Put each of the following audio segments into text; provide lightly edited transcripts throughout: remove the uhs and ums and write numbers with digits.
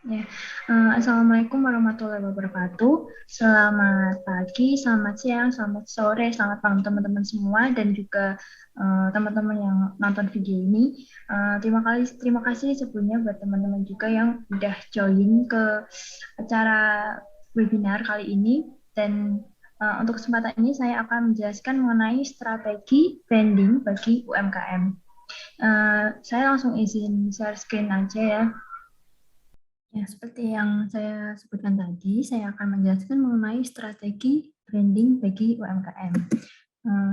Ya, Assalamualaikum warahmatullahi wabarakatuh. Selamat pagi, selamat siang, selamat sore, selamat malam teman-teman semua dan juga teman-teman yang nonton video ini. Terima kasih sebelumnya buat teman-teman juga yang udah join ke acara webinar kali ini. Dan untuk kesempatan ini saya akan menjelaskan mengenai strategi branding bagi UMKM. Saya langsung izin share screen aja ya. Ya, seperti yang saya sebutkan tadi, saya akan menjelaskan mengenai strategi branding bagi UMKM.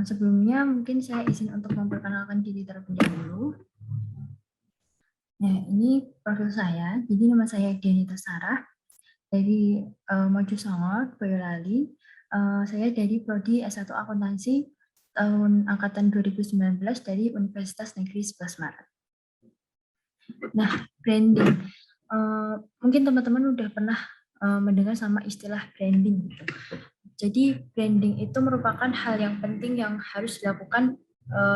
Sebelumnya mungkin saya izin untuk memperkenalkan diri terlebih dahulu. Nah, ini profil saya. Jadi nama saya Dianita Sarah dari Mojo Songo, Boyolali. Saya dari Prodi S1 Akuntansi tahun angkatan 2019 dari Universitas Negeri 11 Maret. Nah, branding. Mungkin teman-teman udah pernah mendengar sama istilah branding gitu. Jadi branding itu merupakan hal yang penting yang harus dilakukan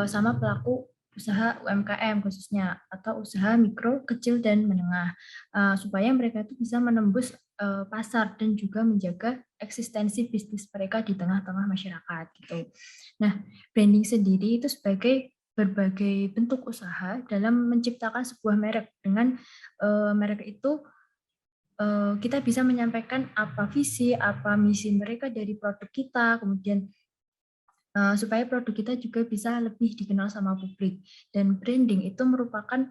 sama pelaku usaha UMKM khususnya atau usaha mikro, kecil dan menengah supaya mereka itu bisa menembus pasar dan juga menjaga eksistensi bisnis mereka di tengah-tengah masyarakat gitu. Nah, branding sendiri itu sebagai berbagai bentuk usaha dalam menciptakan sebuah merek. Dengan merek itu kita bisa menyampaikan apa visi, apa misi mereka dari produk kita, kemudian supaya produk kita juga bisa lebih dikenal sama publik. Dan branding itu merupakan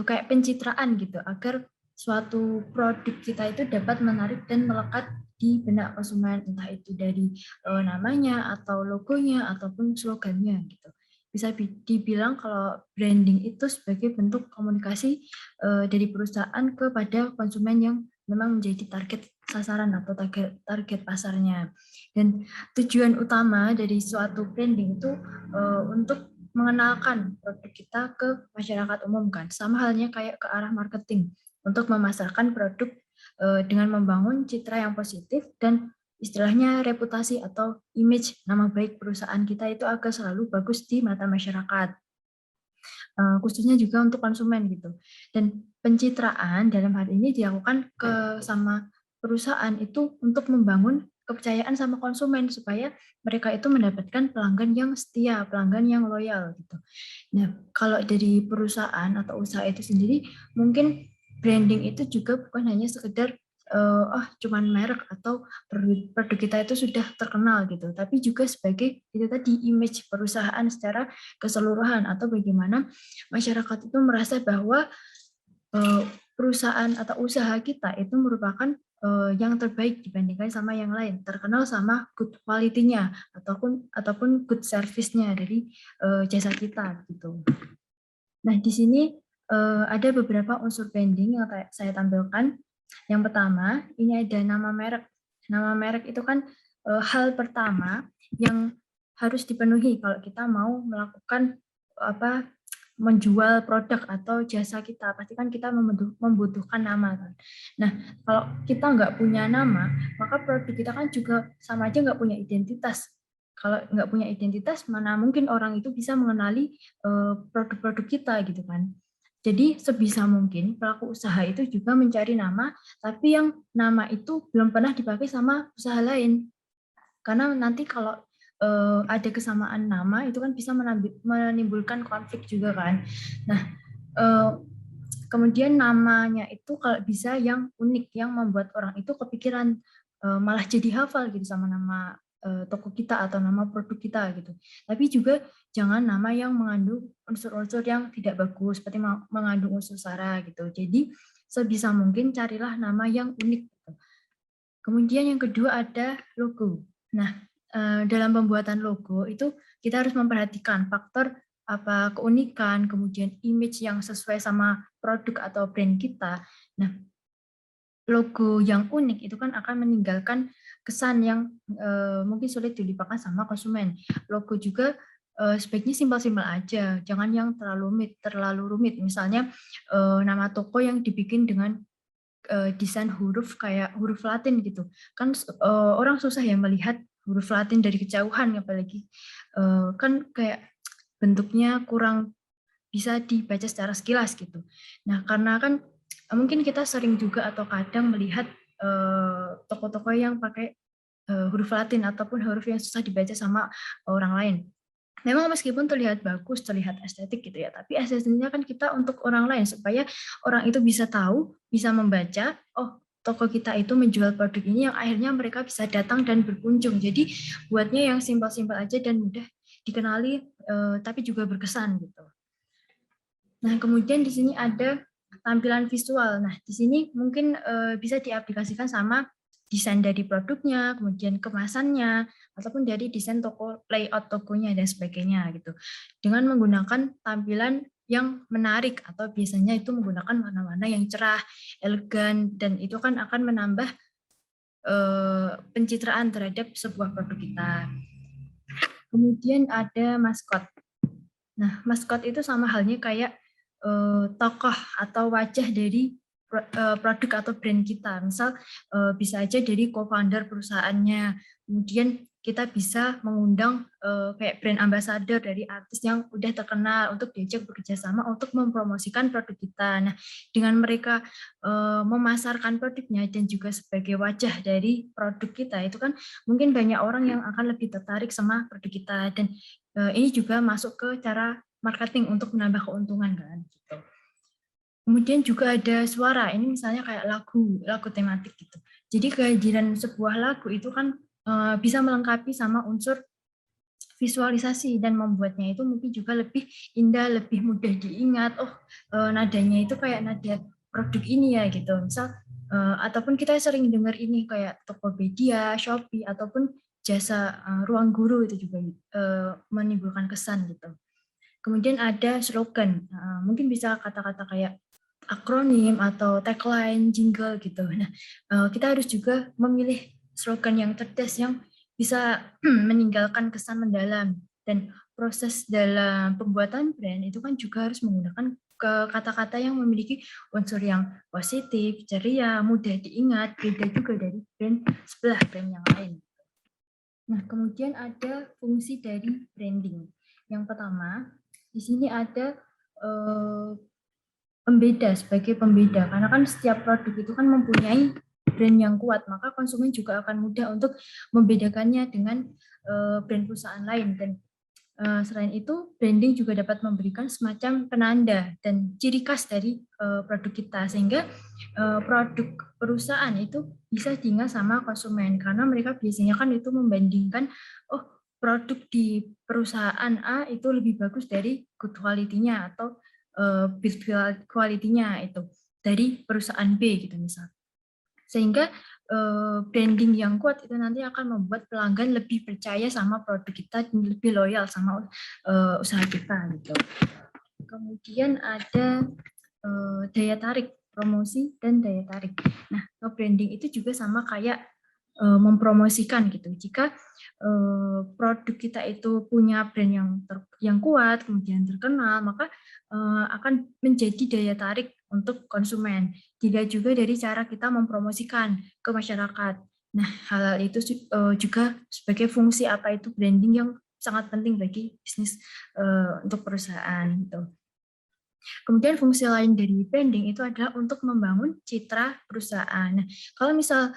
kayak pencitraan gitu, agar suatu produk kita itu dapat menarik dan melekat di benak konsumen, entah itu dari namanya atau logonya ataupun slogannya gitu. Bisa dibilang kalau branding itu sebagai bentuk komunikasi dari perusahaan kepada konsumen yang memang menjadi target sasaran atau target pasarnya. Dan tujuan utama dari suatu branding itu untuk mengenalkan produk kita ke masyarakat umum kan, sama halnya kayak ke arah marketing untuk memasarkan produk dengan membangun citra yang positif dan istilahnya reputasi atau image nama baik perusahaan kita itu agar selalu bagus di mata masyarakat, khususnya juga untuk konsumen gitu. Dan pencitraan dalam hal ini dilakukan ke sama perusahaan itu untuk membangun kepercayaan sama konsumen supaya mereka itu mendapatkan pelanggan yang setia, pelanggan yang loyal gitu. Nah, kalau dari perusahaan atau usaha itu sendiri, mungkin branding itu juga bukan hanya sekedar cuman merek atau produk kita itu sudah terkenal gitu, tapi juga sebagai itu tadi image perusahaan secara keseluruhan atau bagaimana masyarakat itu merasa bahwa perusahaan atau usaha kita itu merupakan yang terbaik dibandingkan sama yang lain, terkenal sama good quality-nya ataupun good service-nya dari jasa kita gitu. Nah, di sini ada beberapa unsur branding yang saya tampilkan. Yang pertama, ini ada nama merek. Nama merek itu kan hal pertama yang harus dipenuhi kalau kita mau melakukan apa menjual produk atau jasa kita, pasti kan kita membutuhkan nama kan. Nah, kalau kita nggak punya nama, maka produk kita kan juga sama aja nggak punya identitas. Kalau nggak punya identitas, mana mungkin orang itu bisa mengenali produk-produk kita gitu kan. Jadi sebisa mungkin pelaku usaha itu juga mencari nama, tapi yang nama itu belum pernah dipakai sama usaha lain. Karena nanti kalau ada kesamaan nama itu kan bisa menimbulkan konflik juga kan. Nah, kemudian namanya itu kalau bisa yang unik, yang membuat orang itu kepikiran malah jadi hafal gitu sama nama toko kita atau nama produk kita gitu. Tapi juga jangan nama yang mengandung unsur-unsur yang tidak bagus, seperti mengandung unsur sara gitu. Jadi sebisa mungkin carilah nama yang unik. Gitu. Kemudian yang kedua ada logo. Nah, dalam pembuatan logo itu kita harus memperhatikan faktor apa keunikan, kemudian image yang sesuai sama produk atau brand kita. Nah, logo yang unik itu kan akan meninggalkan kesan yang mungkin sulit dilupakan sama konsumen. Logo juga sebaiknya simpel-simpel aja, jangan yang terlalu rumit. Misalnya nama toko yang dibikin dengan desain huruf kayak huruf Latin gitu. Kan orang susah ya melihat huruf Latin dari kejauhan, apalagi kan kayak bentuknya kurang bisa dibaca secara sekilas gitu. Nah, karena kan mungkin kita sering juga atau kadang melihat toko-toko yang pakai huruf Latin ataupun huruf yang susah dibaca sama orang lain. Memang meskipun terlihat bagus, terlihat estetik gitu ya, tapi esensinya kan kita untuk orang lain supaya orang itu bisa tahu, bisa membaca, oh toko kita itu menjual produk ini yang akhirnya mereka bisa datang dan berkunjung. Jadi buatnya yang simpel-simpel aja dan mudah dikenali, tapi juga berkesan gitu. Nah kemudian di sini ada tampilan visual. Nah di sini mungkin bisa diaplikasikan sama desain dari produknya, kemudian kemasannya, ataupun dari desain toko, layout tokonya dan sebagainya gitu. Dengan menggunakan tampilan yang menarik atau biasanya itu menggunakan warna-warna yang cerah, elegan, dan itu kan akan menambah pencitraan terhadap sebuah produk kita. Kemudian ada maskot. Nah, maskot itu sama halnya kayak tokoh atau wajah dari produk atau brand kita. Misal bisa aja dari co-founder perusahaannya. Kemudian kita bisa mengundang kayak brand ambassador dari artis yang udah terkenal untuk diajak bekerja sama untuk mempromosikan produk kita. Nah, dengan mereka memasarkan produknya dan juga sebagai wajah dari produk kita, itu kan mungkin banyak orang yang akan lebih tertarik sama produk kita. Dan ini juga masuk ke cara marketing untuk menambah keuntungan kan gitu. Kemudian juga ada suara, ini misalnya kayak lagu tematik gitu. Jadi kehadiran sebuah lagu itu kan bisa melengkapi sama unsur visualisasi dan membuatnya itu mungkin juga lebih indah, lebih mudah diingat. Oh, nadanya itu kayak nada produk ini ya gitu. Misal ataupun kita sering dengar ini kayak Tokopedia, Shopee ataupun jasa Ruang Guru itu juga menimbulkan kesan gitu. Kemudian ada slogan, mungkin bisa kata-kata kayak akronim atau tagline, jingle gitu. Nah, kita harus juga memilih slogan yang cerdas yang bisa meninggalkan kesan mendalam. Dan proses dalam pembuatan brand itu kan juga harus menggunakan kata-kata yang memiliki unsur yang positif, ceria, mudah diingat, beda juga dari brand sebelah brand yang lain. Nah, kemudian ada fungsi dari branding. Yang pertama, di sini ada pembeda sebagai pembeda, karena kan setiap produk itu kan mempunyai brand yang kuat, maka konsumen juga akan mudah untuk membedakannya dengan brand perusahaan lain. Dan selain itu, branding juga dapat memberikan semacam penanda dan ciri khas dari produk kita, sehingga produk perusahaan itu bisa diingat sama konsumen, karena mereka biasanya kan itu membandingkan, oh produk di perusahaan A itu lebih bagus dari good quality-nya atau build quality-nya itu dari perusahaan B gitu misal. Sehingga branding yang kuat itu nanti akan membuat pelanggan lebih percaya sama produk kita dan lebih loyal sama usaha kita gitu. Kemudian ada daya tarik, promosi dan daya tarik. Nah, branding itu juga sama kayak mempromosikan gitu. Jika produk kita itu punya brand yang kuat, kemudian terkenal, maka akan menjadi daya tarik untuk konsumen. Dilihat juga dari cara kita mempromosikan ke masyarakat. Nah, hal itu juga sebagai fungsi apa itu branding yang sangat penting bagi bisnis untuk perusahaan gitu. Kemudian fungsi lain dari branding itu adalah untuk membangun citra perusahaan. Nah, kalau misal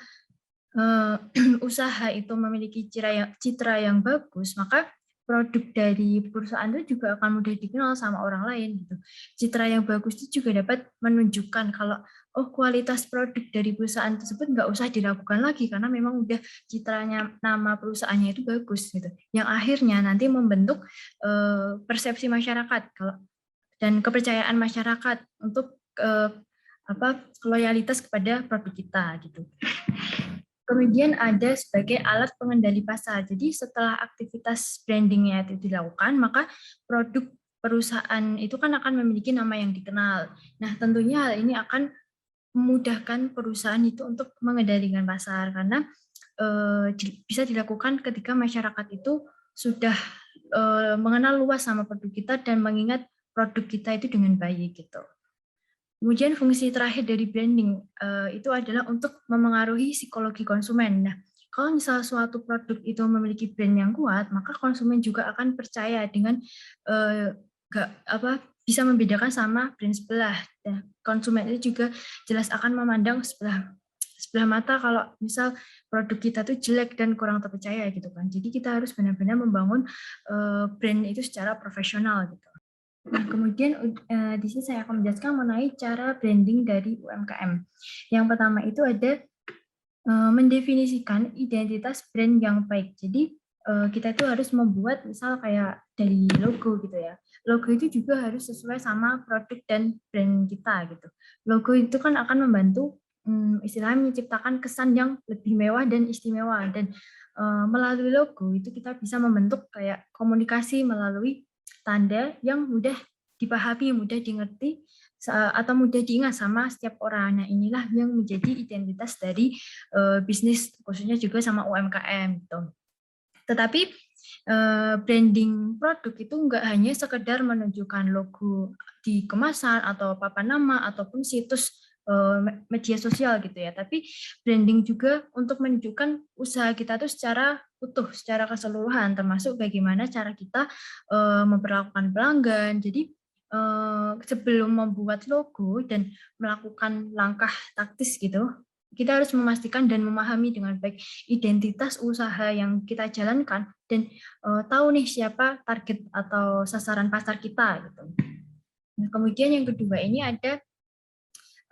usaha itu memiliki citra yang bagus, maka produk dari perusahaan itu juga akan mudah dikenal sama orang lain gitu. Citra yang bagus itu juga dapat menunjukkan kalau oh kualitas produk dari perusahaan tersebut nggak usah diragukan lagi karena memang udah citranya, nama perusahaannya itu bagus gitu. Yang akhirnya nanti membentuk persepsi masyarakat kalau dan kepercayaan masyarakat untuk loyalitas kepada produk kita gitu. Kemudian ada sebagai alat pengendali pasar. Jadi setelah aktivitas brandingnya itu dilakukan, maka produk perusahaan itu kan akan memiliki nama yang dikenal. Nah, tentunya hal ini akan memudahkan perusahaan itu untuk mengendalikan pasar karena bisa dilakukan ketika masyarakat itu sudah mengenal luas sama produk kita dan mengingat produk kita itu dengan baik gitu. Kemudian fungsi terakhir dari branding itu adalah untuk memengaruhi psikologi konsumen. Nah, kalau misal suatu produk itu memiliki brand yang kuat, maka konsumen juga akan percaya dengan bisa membedakan sama brand sebelah. Dan konsumen itu juga jelas akan memandang sebelah mata kalau misal produk kita tuh jelek dan kurang terpercaya gitu kan. Jadi kita harus benar-benar membangun brand itu secara profesional gitu. Nah, kemudian di sini saya akan menjelaskan mengenai cara branding dari UMKM. Yang pertama itu ada mendefinisikan identitas brand yang baik. Jadi kita itu harus membuat misal kayak dari logo gitu ya. Logo itu juga harus sesuai sama produk dan brand kita gitu. Logo itu kan akan membantu istilahnya menciptakan kesan yang lebih mewah dan istimewa, dan melalui logo itu kita bisa membentuk kayak komunikasi melalui tanda yang mudah dipahami, mudah dimengerti, atau mudah diingat sama setiap orang. Nah, inilah yang menjadi identitas dari bisnis, khususnya juga sama UMKM gitu. Tetapi branding produk itu enggak hanya sekedar menunjukkan logo di kemasan atau papan nama ataupun situs media sosial gitu ya, tapi branding juga untuk menunjukkan usaha kita tuh secara utuh, secara keseluruhan, termasuk bagaimana cara kita memperlakukan pelanggan. Jadi sebelum membuat logo dan melakukan langkah taktis gitu, kita harus memastikan dan memahami dengan baik identitas usaha yang kita jalankan dan tahu nih siapa target atau sasaran pasar kita gitu. Nah, kemudian yang kedua ini ada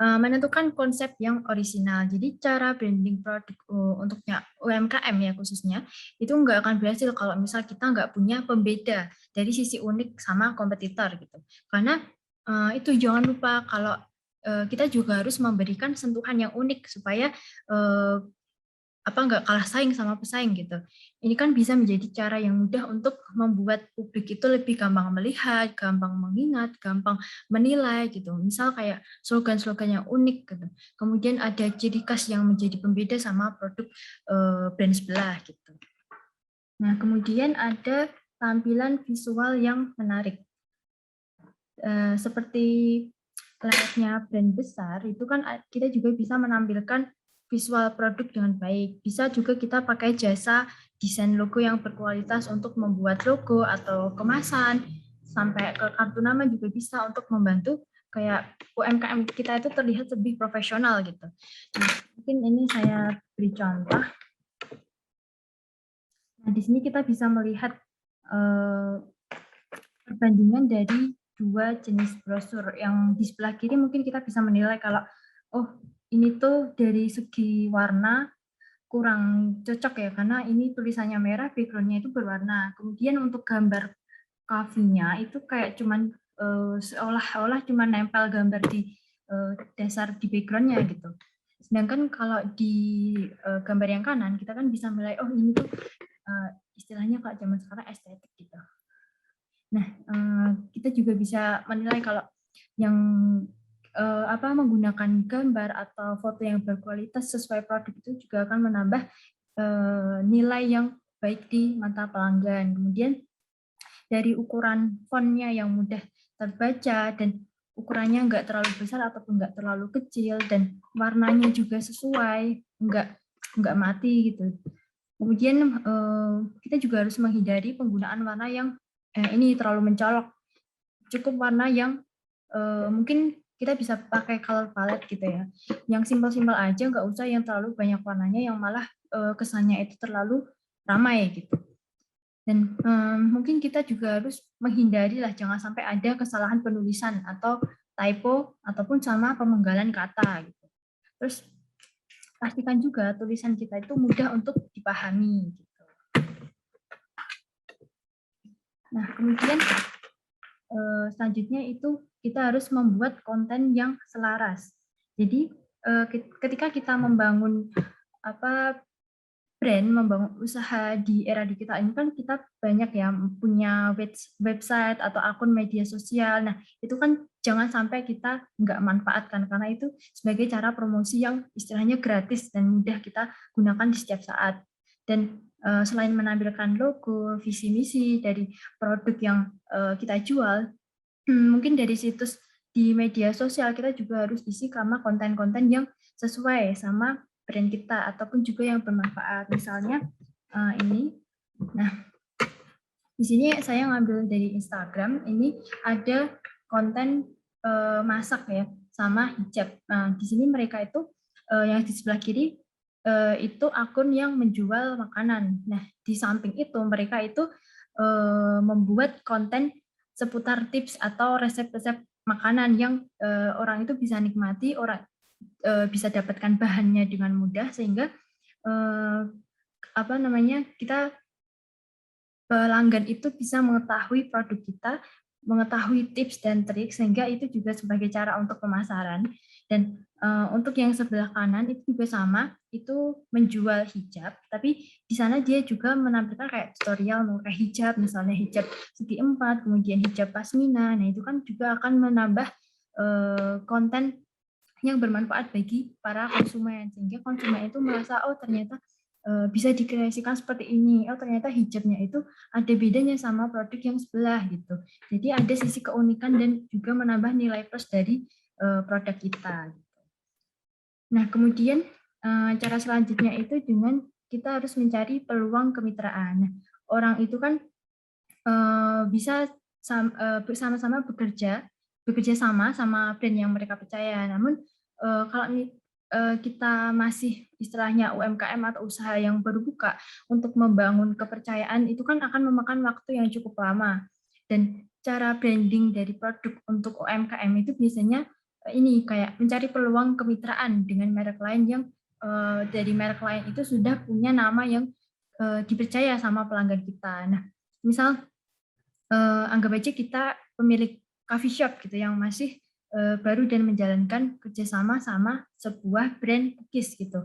menentukan konsep yang orisinal. Jadi cara branding produk untuknya UMKM ya khususnya, itu nggak akan berhasil kalau misal kita nggak punya pembeda dari sisi unik sama kompetitor gitu. Karena itu jangan lupa kalau kita juga harus memberikan sentuhan yang unik supaya nggak kalah saing sama pesaing gitu. Ini kan bisa menjadi cara yang mudah untuk membuat publik itu lebih gampang melihat, gampang mengingat, gampang menilai gitu. Misal kayak slogan-slogan yang unik gitu. Kemudian ada ciri khas yang menjadi pembeda sama produk brand sebelah gitu. Nah, kemudian ada tampilan visual yang menarik. Seperti layaknya brand besar, itu kan kita juga bisa menampilkan visual produk dengan baik. Bisa juga kita pakai jasa desain logo yang berkualitas untuk membuat logo atau kemasan, sampai ke kartu nama juga bisa untuk membantu kayak UMKM kita itu terlihat lebih profesional gitu. Nah, mungkin ini saya beri contoh. Nah, di sini kita bisa melihat perbandingan dari dua jenis brosur. Yang di sebelah kiri mungkin kita bisa menilai kalau ini tuh dari segi warna kurang cocok ya, karena ini tulisannya merah, background-nya itu berwarna. Kemudian untuk gambar cover-nya itu kayak cuman seolah-olah cuma nempel gambar di dasar di background-nya gitu. Sedangkan kalau di gambar yang kanan kita kan bisa menilai ini tuh istilahnya kalau zaman sekarang estetik gitu. Nah, kita juga bisa menilai kalau yang menggunakan gambar atau foto yang berkualitas sesuai produk itu juga akan menambah nilai yang baik di mata pelanggan. Kemudian dari ukuran fontnya yang mudah terbaca dan ukurannya nggak terlalu besar ataupun nggak terlalu kecil, dan warnanya juga sesuai, nggak mati gitu. Kemudian kita juga harus menghindari penggunaan warna yang ini terlalu mencolok. Cukup warna yang mungkin kita bisa pakai color palette gitu ya. Yang simpel-simpel aja, nggak usah yang terlalu banyak warnanya yang malah kesannya itu terlalu ramai gitu. Dan mungkin kita juga harus menghindari lah, jangan sampai ada kesalahan penulisan atau typo ataupun sama pemenggalan kata gitu. Terus pastikan juga tulisan kita itu mudah untuk dipahami gitu. Nah, kemudian selanjutnya itu kita harus membuat konten yang selaras. Jadi ketika kita membangun brand, membangun usaha di era digital ini kan kita banyak ya punya website atau akun media sosial. Nah, itu kan jangan sampai kita nggak manfaatkan, karena itu sebagai cara promosi yang istilahnya gratis dan mudah kita gunakan di setiap saat. Dan selain menampilkan logo, visi misi dari produk yang kita jual, mungkin dari situs di media sosial kita juga harus isi sama konten-konten yang sesuai sama brand kita ataupun juga yang bermanfaat. Misalnya ini. Nah, di sini saya ngambil dari Instagram. Ini ada konten masak ya, sama hijab. Nah, di sini mereka itu yang di sebelah kiri itu akun yang menjual makanan. Nah, di samping itu mereka itu membuat konten seputar tips atau resep-resep makanan yang orang itu bisa nikmati, orang bisa dapatkan bahannya dengan mudah sehingga kita pelanggan itu bisa mengetahui produk kita, mengetahui tips dan trik, sehingga itu juga sebagai cara untuk pemasaran. Dan untuk yang sebelah kanan itu juga sama, itu menjual hijab, tapi di sana dia juga menampilkan kayak tutorial memakai hijab, misalnya hijab segi 4, kemudian hijab pasmina. Nah, itu kan juga akan menambah konten yang bermanfaat bagi para konsumen, sehingga konsumen itu merasa, oh ternyata bisa dikreasikan seperti ini, oh ternyata hijabnya itu ada bedanya sama produk yang sebelah gitu. Jadi ada sisi keunikan dan juga menambah nilai plus dari produk kita. Nah, kemudian cara selanjutnya itu dengan kita harus mencari peluang kemitraan. Nah, orang itu kan bisa bersama-sama bekerja sama brand yang mereka percaya. Namun kalau kita masih istilahnya UMKM atau usaha yang baru buka, untuk membangun kepercayaan itu kan akan memakan waktu yang cukup lama. Dan cara branding dari produk untuk UMKM itu biasanya ini kayak mencari peluang kemitraan dengan merek lain yang dari merek lain itu sudah punya nama yang dipercaya sama pelanggan kita. Nah, misal anggap aja kita pemilik coffee shop gitu yang masih baru dan menjalankan kerjasama sama sebuah brand cookies gitu,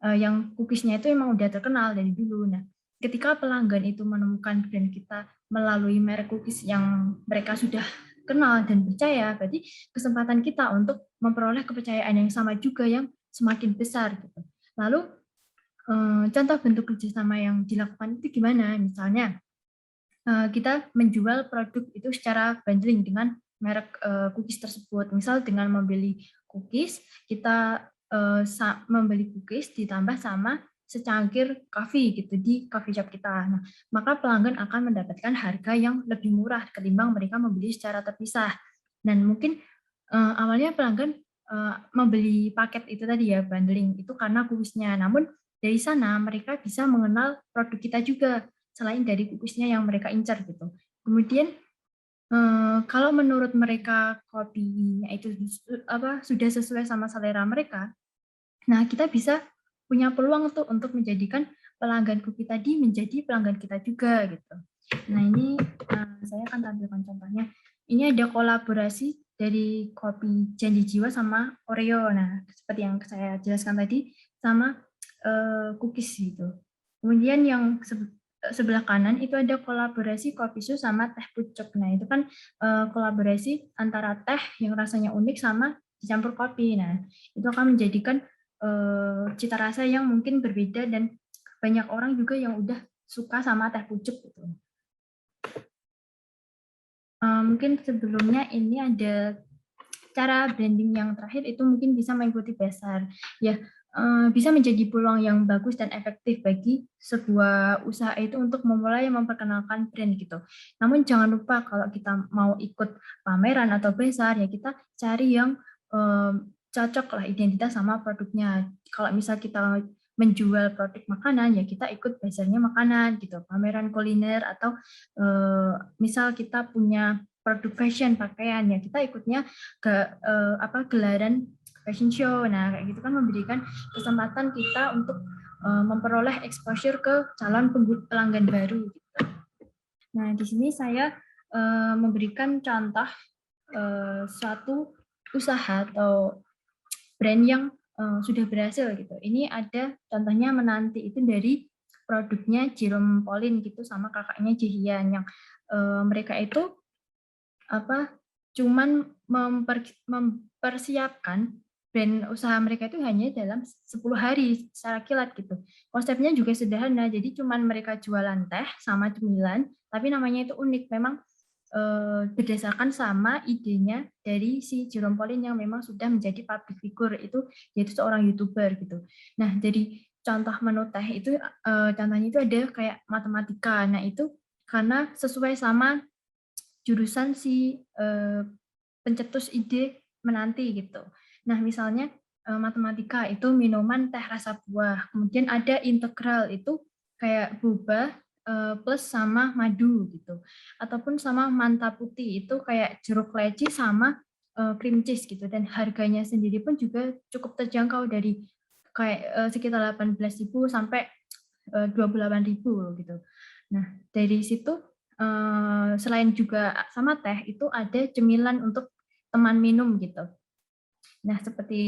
yang cookiesnya itu emang udah terkenal dari dulu. Nah, ketika pelanggan itu menemukan brand kita melalui merek cookies yang mereka sudah kenal dan percaya, berarti kesempatan kita untuk memperoleh kepercayaan yang sama juga yang semakin besar gitu. Lalu contoh bentuk kerjasama yang dilakukan itu gimana? Misalnya kita menjual produk itu secara bundling dengan merek cookies tersebut. Misal dengan membeli cookies, kita membeli cookies ditambah sama secangkir kopi gitu di coffee shop kita. Nah, maka pelanggan akan mendapatkan harga yang lebih murah ketimbang mereka membeli secara terpisah. Dan mungkin awalnya pelanggan membeli paket itu tadi ya, bundling itu karena cookiesnya. Namun dari sana mereka bisa mengenal produk kita juga selain dari cookiesnya yang mereka incar gitu. Kemudian kalau menurut mereka kopinya itu sudah sesuai sama selera mereka, nah kita bisa punya peluang tuh untuk menjadikan pelanggan cookie tadi menjadi pelanggan kita juga gitu. Nah ini saya akan tampilkan contohnya. Ini ada kolaborasi dari kopi Janji Jiwa sama Oreo. Nah seperti yang saya jelaskan tadi sama cookies gitu. Kemudian yang sebelah kanan itu ada kolaborasi kopi su sama teh pucuk. Nah itu kan kolaborasi antara teh yang rasanya unik sama dicampur kopi. Nah itu akan menjadikan cita rasa yang mungkin berbeda dan banyak orang juga yang udah suka sama teh pucuk gitu. Mungkin sebelumnya ini ada cara branding yang terakhir itu mungkin bisa mengikuti pasar. Ya, bisa menjadi peluang yang bagus dan efektif bagi sebuah usaha itu untuk memulai memperkenalkan brand gitu. Namun jangan lupa kalau kita mau ikut pameran atau besar ya kita cari yang cocok lah identitas sama produknya. Kalau misal kita menjual produk makanan ya kita ikut bazarnya makanan gitu, pameran kuliner atau misal kita punya produk fashion pakaian ya kita ikutnya ke gelaran fashion show. Nah kayak gitu kan memberikan kesempatan kita untuk memperoleh exposure ke calon pelanggan baru gitu. Nah di sini saya memberikan contoh suatu usaha atau brand yang sudah berhasil gitu. Ini ada contohnya menanti itu dari produknya Jerome Pauline gitu sama kakaknya Jihian yang mereka itu cuman mempersiapkan brand usaha mereka itu hanya dalam 10 hari secara kilat gitu. Konsepnya juga sederhana, jadi cuman mereka jualan teh sama cemilan, tapi namanya itu unik. Memang berdasarkan sama idenya dari si Jerome Pauline yang memang sudah menjadi public figure itu yaitu seorang YouTuber gitu. Nah, jadi contoh menu teh itu contohnya itu ada kayak matematika. Nah, itu karena sesuai sama jurusan si pencetus ide menanti gitu. Nah, misalnya matematika itu minuman teh rasa buah. Kemudian ada integral itu kayak boba plus sama madu gitu. Ataupun sama manta putih itu kayak jeruk leci sama cream cheese gitu. Dan harganya sendiri pun juga cukup terjangkau dari kayak sekitar 18.000 sampai 28.000 gitu. Nah, dari situ selain juga sama teh itu ada cemilan untuk teman minum gitu. Nah, seperti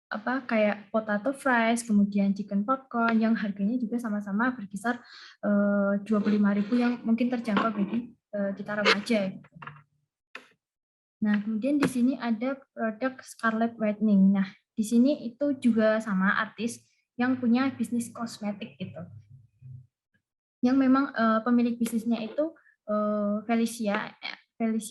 apa kayak potato fries, kemudian chicken popcorn yang harganya juga sama-sama berkisar 25.000 yang mungkin terjangkau bagi kita remaja. Gitu. Nah, kemudian di sini ada produk Scarlet Whitening. Nah, di sini itu juga sama artis yang punya bisnis kosmetik gitu. Yang memang pemilik bisnisnya itu Felicia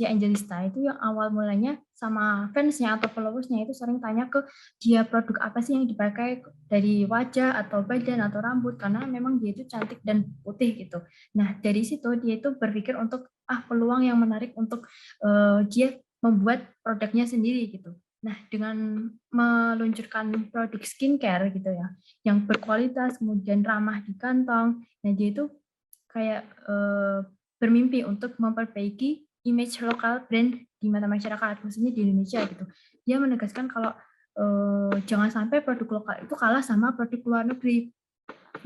Angelista itu yang awal mulanya sama fansnya atau followersnya itu sering tanya ke dia produk apa sih yang dipakai dari wajah atau badan atau rambut karena memang dia itu cantik dan putih gitu. Nah dari situ dia itu berpikir untuk peluang yang menarik untuk dia membuat produknya sendiri gitu. Nah dengan meluncurkan produk skincare gitu ya, yang berkualitas kemudian ramah di kantong, nah dia itu kayak bermimpi untuk memperbaiki image lokal brand di mata masyarakat, khususnya di Indonesia gitu. Dia menegaskan kalau jangan sampai produk lokal itu kalah sama produk luar negeri,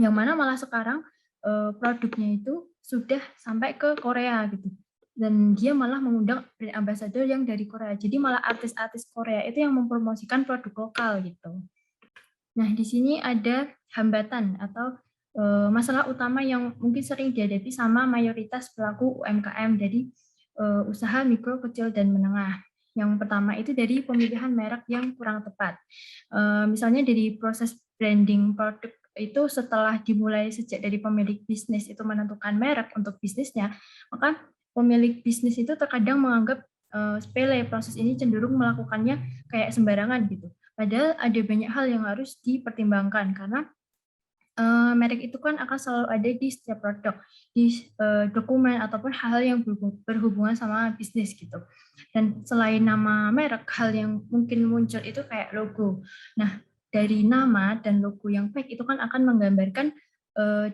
yang mana malah sekarang produknya itu sudah sampai ke Korea gitu. Dan dia malah mengundang brand ambassador yang dari Korea. Jadi malah artis-artis Korea itu yang mempromosikan produk lokal gitu. Nah, di sini ada hambatan atau masalah utama yang mungkin sering dihadapi sama mayoritas pelaku UMKM, jadi usaha mikro, kecil, dan menengah. Yang pertama itu dari pemilihan merek yang kurang tepat. Misalnya dari proses branding produk itu setelah dimulai sejak dari pemilik bisnis itu menentukan merek untuk bisnisnya, maka pemilik bisnis itu terkadang menganggap sepele, proses ini cenderung melakukannya kayak sembarangan gitu. Padahal ada banyak hal yang harus dipertimbangkan karena merek itu kan akan selalu ada di setiap produk, di dokumen ataupun hal yang berhubungan sama bisnis gitu. Dan selain nama merek, hal yang mungkin muncul itu kayak logo. Nah, dari nama dan logo yang baik itu kan akan menggambarkan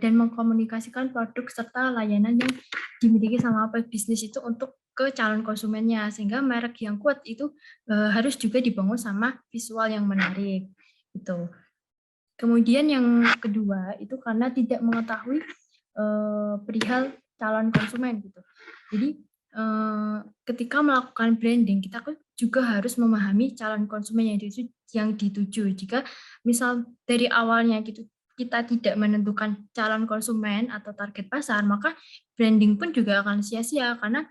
dan mengkomunikasikan produk serta layanan yang dimiliki sama bisnis itu untuk ke calon konsumennya, sehingga merek yang kuat itu harus juga dibangun sama visual yang menarik gitu. Kemudian yang kedua itu karena tidak mengetahui perihal calon konsumen gitu. Jadi ketika melakukan branding kita juga harus memahami calon konsumen yang dituju. Jika misal dari awalnya gitu kita tidak menentukan calon konsumen atau target pasar, maka branding pun juga akan sia-sia karena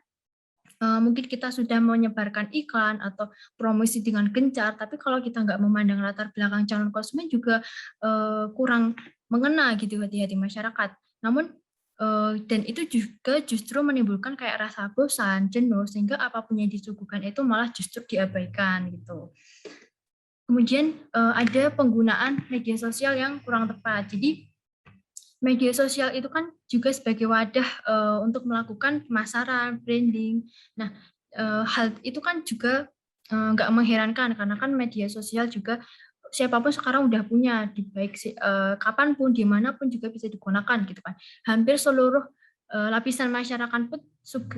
mungkin kita sudah menyebarkan iklan atau promosi dengan gencar, tapi kalau kita nggak memandang latar belakang calon konsumen juga kurang mengena gitu di hati masyarakat. Namun dan itu juga justru menimbulkan kayak rasa bosan, jenuh, sehingga apapun yang disuguhkan itu malah justru diabaikan gitu. Kemudian ada penggunaan media sosial yang kurang tepat. Jadi media sosial itu kan juga sebagai wadah untuk melakukan pemasaran, branding. Nah, hal itu kan juga nggak mengherankan karena kan media sosial juga siapapun sekarang udah punya, baik kapanpun, dimanapun juga bisa digunakan gitu kan. Hampir seluruh lapisan masyarakat pun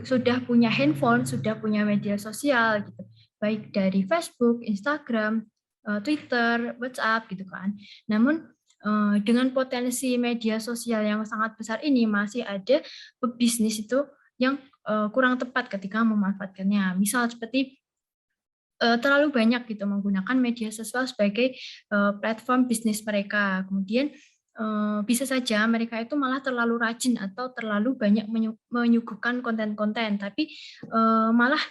sudah punya handphone, sudah punya media sosial gitu, baik dari Facebook, Instagram, Twitter, WhatsApp gitu kan. Namun dengan potensi media sosial yang sangat besar ini masih ada pebisnis itu yang kurang tepat ketika memanfaatkannya. Misal seperti terlalu banyak gitu menggunakan media sosial sebagai platform bisnis mereka. Kemudian bisa saja mereka itu malah terlalu rajin atau terlalu banyak menyuguhkan konten-konten, tapi malah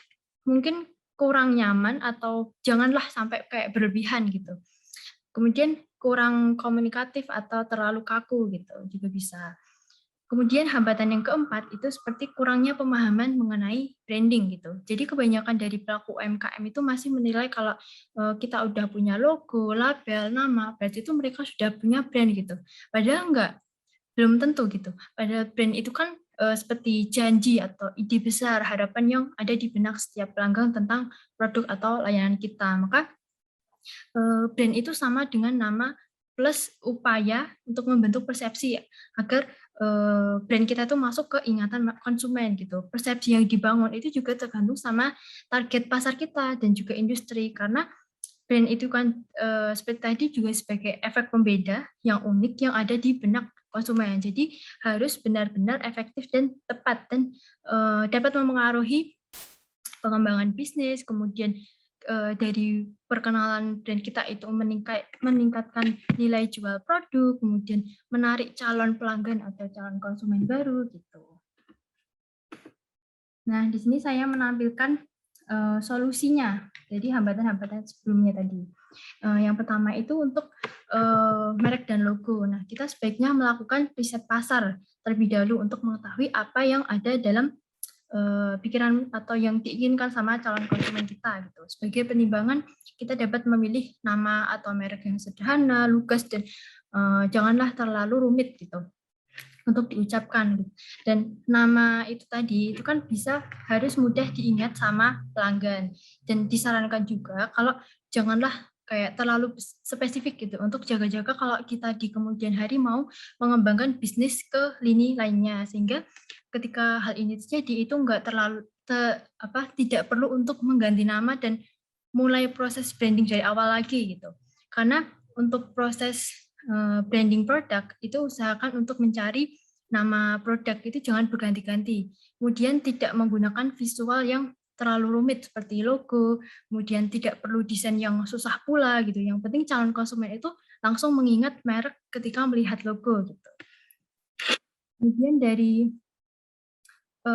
mungkin kurang nyaman atau janganlah sampai kayak berlebihan gitu. Kemudian kurang komunikatif atau terlalu kaku gitu juga bisa. Kemudian hambatan yang keempat itu seperti kurangnya pemahaman mengenai branding gitu. Jadi kebanyakan dari pelaku UMKM itu masih menilai kalau kita udah punya logo, label, nama, berarti itu mereka sudah punya brand gitu. Padahal enggak, belum tentu gitu. Padahal brand itu kan seperti janji atau ide besar, harapan yang ada di benak setiap pelanggan tentang produk atau layanan kita. Maka brand itu sama dengan nama plus upaya untuk membentuk persepsi agar brand kita itu masuk ke ingatan konsumen gitu. Persepsi yang dibangun itu juga tergantung sama target pasar kita dan juga industri, karena brand itu kan seperti tadi juga sebagai efek pembeda yang unik yang ada di benak konsumen. Jadi harus benar-benar efektif dan tepat dan dapat memengaruhi pengembangan bisnis, kemudian dari perkenalan brand kita itu meningkatkan nilai jual produk, kemudian menarik calon pelanggan atau calon konsumen baru gitu. Nah, di sini saya menampilkan solusinya. Jadi hambatan-hambatan sebelumnya tadi. Yang pertama itu untuk merek dan logo. Nah, kita sebaiknya melakukan riset pasar terlebih dahulu untuk mengetahui apa yang ada dalam pikiran atau yang diinginkan sama calon konsumen kita gitu. Sebagai penimbangan, kita dapat memilih nama atau merek yang sederhana, lugas, dan janganlah terlalu rumit gitu untuk diucapkan. Dan nama itu tadi itu kan harus mudah diingat sama pelanggan. Dan disarankan juga kalau janganlah kayak terlalu spesifik gitu untuk jaga-jaga kalau kita di kemudian hari mau mengembangkan bisnis ke lini lainnya, sehingga ketika hal ini terjadi itu enggak terlalu tidak perlu untuk mengganti nama dan mulai proses branding dari awal lagi gitu. Karena untuk proses branding produk itu usahakan untuk mencari nama produk itu jangan berganti-ganti. Kemudian tidak menggunakan visual yang terlalu rumit seperti logo, kemudian tidak perlu desain yang susah pula gitu. Yang penting calon konsumen itu langsung mengingat merek ketika melihat logo gitu. Kemudian dari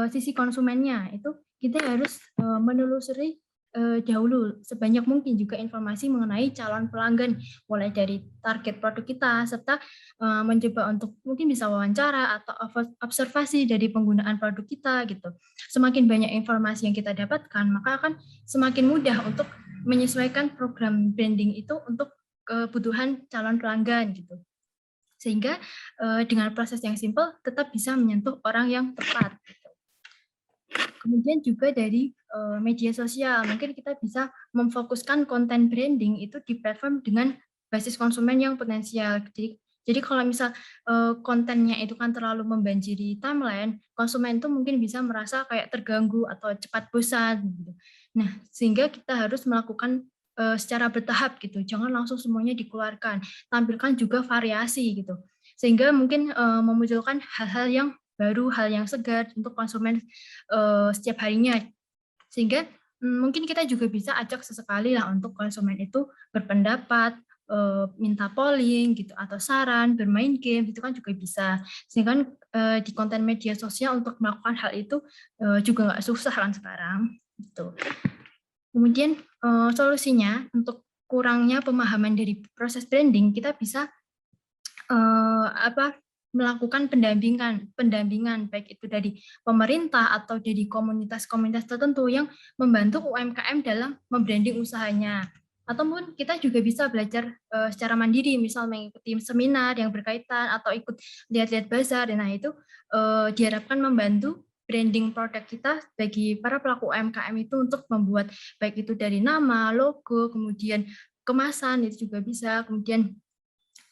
sisi konsumennya itu kita harus menelusuri dahulu sebanyak mungkin juga informasi mengenai calon pelanggan, mulai dari target produk kita serta mencoba untuk mungkin bisa wawancara atau observasi dari penggunaan produk kita gitu. Semakin banyak informasi yang kita dapatkan, maka akan semakin mudah untuk menyesuaikan program branding itu untuk kebutuhan calon pelanggan gitu. Sehingga dengan proses yang simpel tetap bisa menyentuh orang yang tepat. Kemudian juga dari media sosial, mungkin kita bisa memfokuskan konten branding itu di platform dengan basis konsumen yang potensial. Jadi kalau misal kontennya itu kan terlalu membanjiri timeline, konsumen itu mungkin bisa merasa kayak terganggu atau cepat bosan. Gitu. Nah, sehingga kita harus melakukan secara bertahap gitu, jangan langsung semuanya dikeluarkan. Tampilkan juga variasi gitu, sehingga mungkin memunculkan hal-hal yang baru, hal yang segar untuk konsumen setiap harinya. Sehingga mungkin kita juga bisa ajak sesekali lah untuk konsumen itu berpendapat, minta polling gitu atau saran, bermain game itu kan juga bisa. Sehingga di konten media sosial untuk melakukan hal itu juga nggak susah kan sekarang. Gitu. Kemudian solusinya untuk kurangnya pemahaman dari proses branding, kita bisa melakukan pendampingan baik itu dari pemerintah atau dari komunitas-komunitas tertentu yang membantu UMKM dalam membranding usahanya. Ataupun kita juga bisa belajar secara mandiri, misal mengikuti seminar yang berkaitan atau ikut lihat-lihat bazar. Nah, itu diharapkan membantu branding produk kita bagi para pelaku UMKM itu untuk membuat baik itu dari nama, logo, kemudian kemasan itu juga bisa, kemudian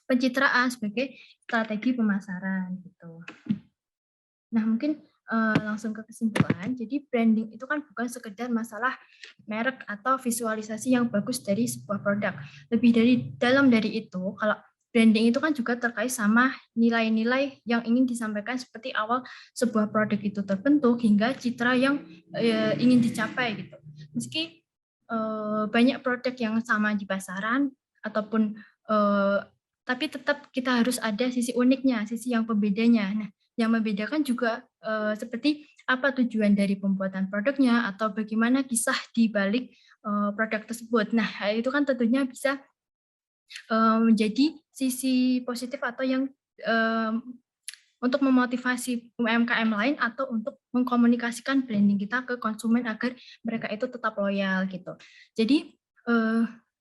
pencitraan sebagai strategi pemasaran gitu. Nah, mungkin langsung ke kesimpulan. Jadi branding itu kan bukan sekedar masalah merek atau visualisasi yang bagus dari sebuah produk. Lebih dalam dari itu, kalau branding itu kan juga terkait sama nilai-nilai yang ingin disampaikan seperti awal sebuah produk itu terbentuk hingga citra yang ingin dicapai gitu. Meski banyak produk yang sama di pasaran ataupun tapi tetap kita harus ada sisi uniknya, sisi yang pembedanya. Nah, yang membedakan juga seperti apa tujuan dari pembuatan produknya atau bagaimana kisah di balik produk tersebut. Nah, itu kan tentunya bisa menjadi sisi positif atau yang untuk memotivasi UMKM lain atau untuk mengkomunikasikan branding kita ke konsumen agar mereka itu tetap loyal gitu. Jadi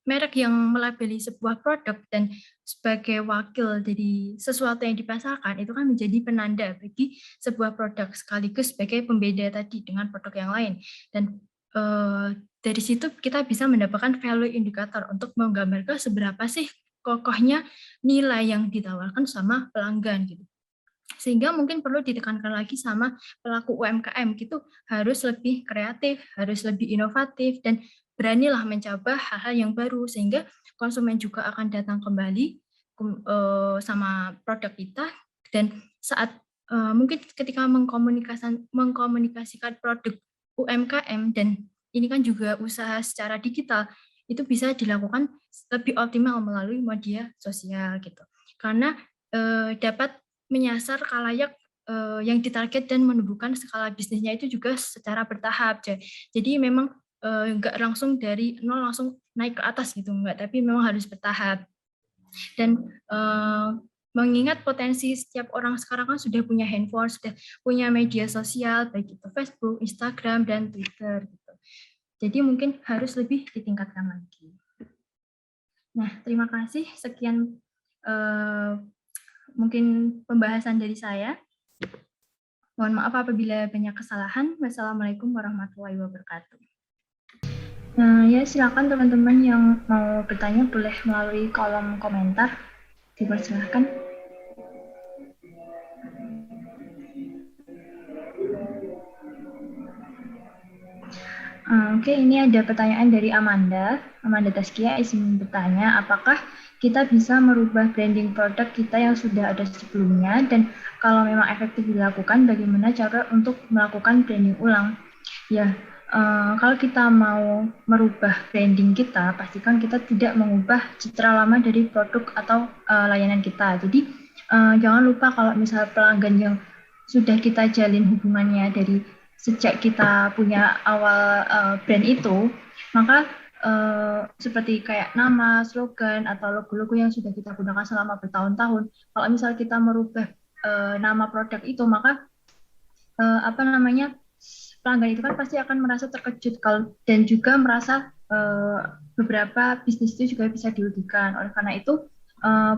merek yang melabeli sebuah produk dan sebagai wakil dari sesuatu yang dipasarkan itu kan menjadi penanda bagi sebuah produk sekaligus sebagai pembeda tadi dengan produk yang lain. Dan dari situ kita bisa mendapatkan value indikator untuk menggambarkan seberapa sih kokohnya nilai yang ditawarkan sama pelanggan gitu. Sehingga mungkin perlu ditekankan lagi sama pelaku UMKM gitu, harus lebih kreatif, harus lebih inovatif, dan beranilah mencoba hal-hal yang baru, sehingga konsumen juga akan datang kembali sama produk kita, dan saat mungkin ketika mengkomunikasikan produk UMKM, dan ini kan juga usaha secara digital, itu bisa dilakukan lebih optimal melalui media sosial gitu. Karena dapat menyasar khalayak yang ditarget dan menumbuhkan skala bisnisnya itu juga secara bertahap. Jadi memang nggak langsung dari nol langsung naik ke atas gitu, nggak, tapi memang harus bertahap. Dan mengingat potensi setiap orang sekarang kan sudah punya handphone, sudah punya media sosial, baik itu Facebook, Instagram, dan Twitter gitu. Jadi mungkin harus lebih ditingkatkan lagi. Nah, terima kasih. Sekian mungkin pembahasan dari saya. Mohon maaf apabila banyak kesalahan. Wassalamualaikum warahmatullahi wabarakatuh. Nah, ya silakan teman-teman yang mau bertanya boleh melalui kolom komentar. Dipersilahkan. Oke, ini ada pertanyaan dari Amanda. Amanda Taskia izin bertanya, apakah kita bisa merubah branding produk kita yang sudah ada sebelumnya, dan kalau memang efektif dilakukan, bagaimana cara untuk melakukan branding ulang? Ya, kalau kita mau merubah branding kita, pastikan kita tidak mengubah citra lama dari produk atau layanan kita. Jadi jangan lupa kalau misal pelanggan yang sudah kita jalin hubungannya dari sejak kita punya awal brand itu, maka seperti kayak nama, slogan, atau logo-logo yang sudah kita gunakan selama bertahun-tahun, kalau misal kita merubah nama produk itu, maka apa namanya, pelanggan itu kan pasti akan merasa terkejut dan juga merasa beberapa bisnis itu juga bisa dirugikan. Oleh karena itu,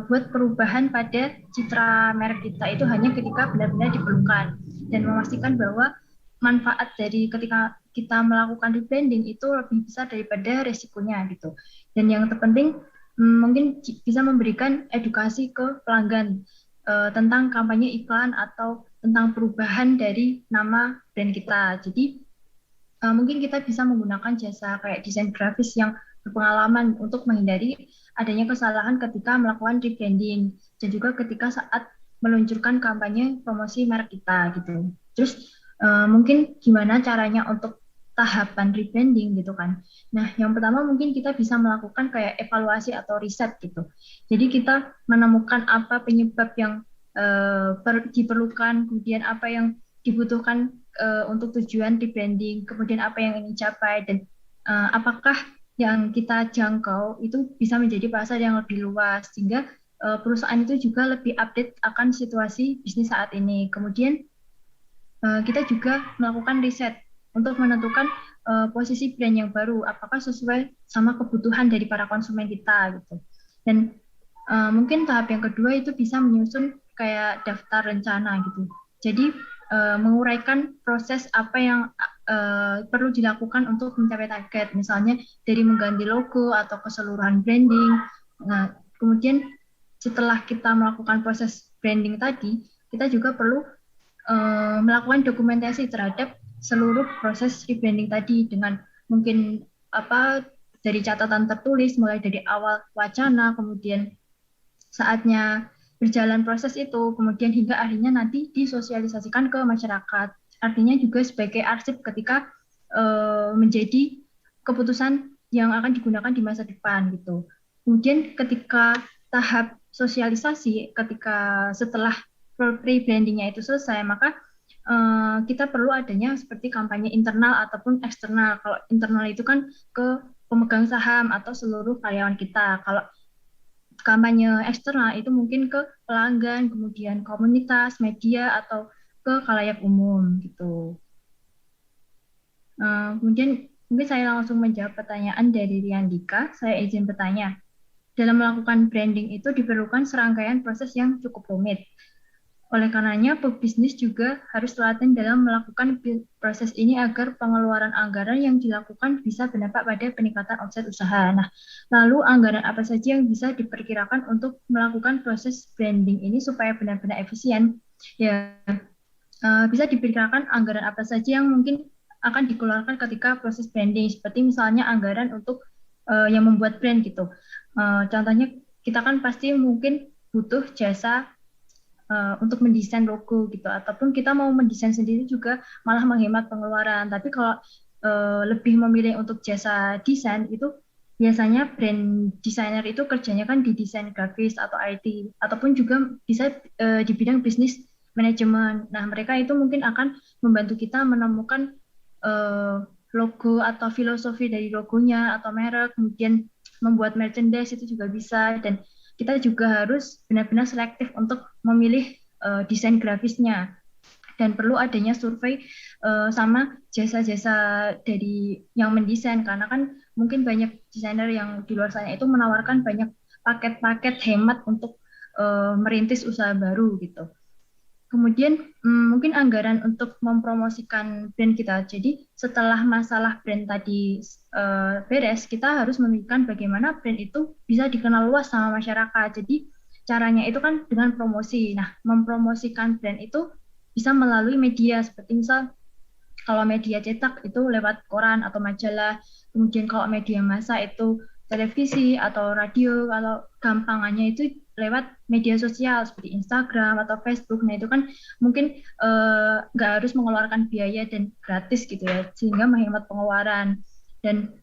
buat perubahan pada citra merek kita itu hanya ketika benar-benar diperlukan, dan memastikan bahwa manfaat dari ketika kita melakukan rebranding itu lebih besar daripada resikonya gitu. Dan yang terpenting mungkin bisa memberikan edukasi ke pelanggan tentang kampanye iklan atau tentang perubahan dari nama brand kita. Jadi mungkin kita bisa menggunakan jasa kayak desain grafis yang berpengalaman untuk menghindari adanya kesalahan ketika melakukan rebranding, dan juga ketika saat meluncurkan kampanye promosi merek kita gitu. Terus mungkin gimana caranya untuk tahapan rebranding gitu kan. Nah, yang pertama mungkin kita bisa melakukan kayak evaluasi atau riset gitu. Jadi kita menemukan apa penyebab yang diperlukan, kemudian apa yang dibutuhkan untuk tujuan rebranding, kemudian apa yang ingin dicapai, dan apakah yang kita jangkau itu bisa menjadi pasar yang lebih luas, sehingga perusahaan itu juga lebih update akan situasi bisnis saat ini. Kemudian kita juga melakukan riset untuk menentukan posisi brand yang baru, apakah sesuai sama kebutuhan dari para konsumen kita gitu. Dan mungkin tahap yang kedua itu bisa menyusun kayak daftar rencana gitu. Jadi menguraikan proses apa yang perlu dilakukan untuk mencapai target, misalnya dari mengganti logo atau keseluruhan branding. Nah, kemudian setelah kita melakukan proses branding tadi, kita juga perlu melakukan dokumentasi terhadap seluruh proses rebranding tadi, dengan mungkin apa dari catatan tertulis mulai dari awal wacana, kemudian saatnya berjalan proses itu, kemudian hingga akhirnya nanti disosialisasikan ke masyarakat. Artinya juga sebagai arsip ketika menjadi keputusan yang akan digunakan di masa depan gitu. Kemudian ketika tahap sosialisasi, ketika setelah pre-brandingnya itu selesai, maka kita perlu adanya seperti kampanye internal ataupun eksternal. Kalau internal itu kan ke pemegang saham atau seluruh karyawan kita. Kalau kampanye eksternal itu mungkin ke pelanggan, kemudian komunitas, media, atau ke khalayak umum gitu. Kemudian Mungkin saya langsung menjawab pertanyaan dari Riandika. Saya izin bertanya. Dalam melakukan branding itu diperlukan serangkaian proses yang cukup rumit. Oleh karenanya, pebisnis juga harus telaten dalam melakukan proses ini agar pengeluaran anggaran yang dilakukan bisa berdampak pada peningkatan omset usaha. Nah, lalu anggaran apa saja yang bisa diperkirakan untuk melakukan proses branding ini supaya benar-benar efisien? Ya, bisa diperkirakan anggaran apa saja yang mungkin akan dikeluarkan ketika proses branding, seperti misalnya anggaran untuk yang membuat brand gitu. Contohnya kita kan pasti mungkin butuh jasa untuk mendesain logo gitu, ataupun kita mau mendesain sendiri juga malah menghemat pengeluaran. Tapi kalau lebih memilih untuk jasa desain itu biasanya brand designer itu kerjanya kan di desain grafis atau IT, ataupun juga bisa di bidang bisnis manajemen. Nah, mereka itu mungkin akan membantu kita menemukan logo atau filosofi dari logonya atau merek, kemudian membuat merchandise itu juga bisa, dan kita juga harus benar-benar selektif untuk memilih desain grafisnya, dan perlu adanya survei sama jasa-jasa dari yang mendesain, karena kan mungkin banyak desainer yang di luar sana itu menawarkan banyak paket-paket hemat untuk merintis usaha baru gitu. Kemudian mungkin anggaran untuk mempromosikan brand kita. Jadi setelah masalah brand tadi beres, kita harus memikirkan bagaimana brand itu bisa dikenal luas sama masyarakat. Jadi caranya itu kan dengan promosi. Nah, mempromosikan brand itu bisa melalui media, seperti misal kalau media cetak itu lewat koran atau majalah, kemudian kalau media massa itu televisi atau radio, kalau gampangannya itu lewat media sosial seperti Instagram atau Facebook. Nah, itu kan mungkin nggak harus mengeluarkan biaya dan gratis gitu ya, sehingga menghemat pengeluaran. Dan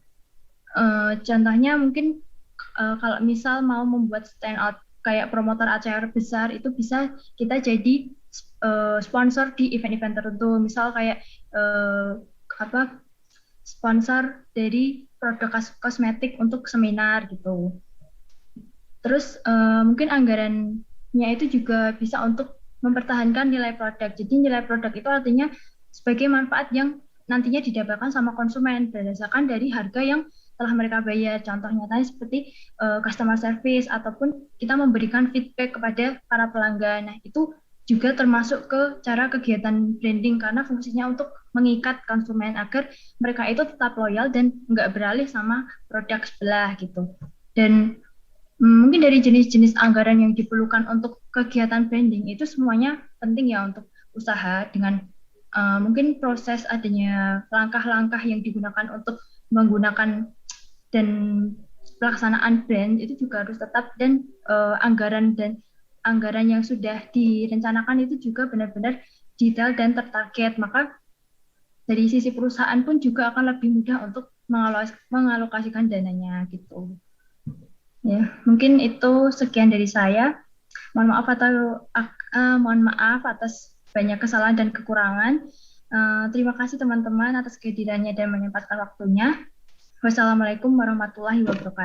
contohnya mungkin kalau misal mau membuat stand out kayak promotor acara besar, itu bisa kita jadi sponsor di event-event tertentu, misal kayak apa, sponsor dari produk kosmetik untuk seminar gitu. Terus mungkin anggarannya itu juga bisa untuk mempertahankan nilai produk. Jadi nilai produk itu artinya sebagai manfaat yang nantinya didapatkan sama konsumen berdasarkan dari harga yang telah mereka bayar. Contohnya tadi seperti customer service, ataupun kita memberikan feedback kepada para pelanggan. Nah, itu juga termasuk ke cara kegiatan branding, karena fungsinya untuk mengikat konsumen agar mereka itu tetap loyal dan nggak beralih sama produk sebelah gitu. Dan mungkin dari jenis-jenis anggaran yang diperlukan untuk kegiatan branding itu semuanya penting ya untuk usaha, dengan mungkin proses adanya langkah-langkah yang digunakan untuk menggunakan dan pelaksanaan brand itu juga harus tetap, dan anggaran yang sudah direncanakan itu juga benar-benar detail dan tertarget. Maka dari sisi perusahaan pun juga akan lebih mudah untuk mengalokasikan dananya gitu. Ya, mungkin itu sekian dari saya. Mohon maaf atas banyak kesalahan dan kekurangan. Terima kasih teman-teman atas kehadirannya dan menyempatkan waktunya. Wassalamualaikum warahmatullahi wabarakatuh.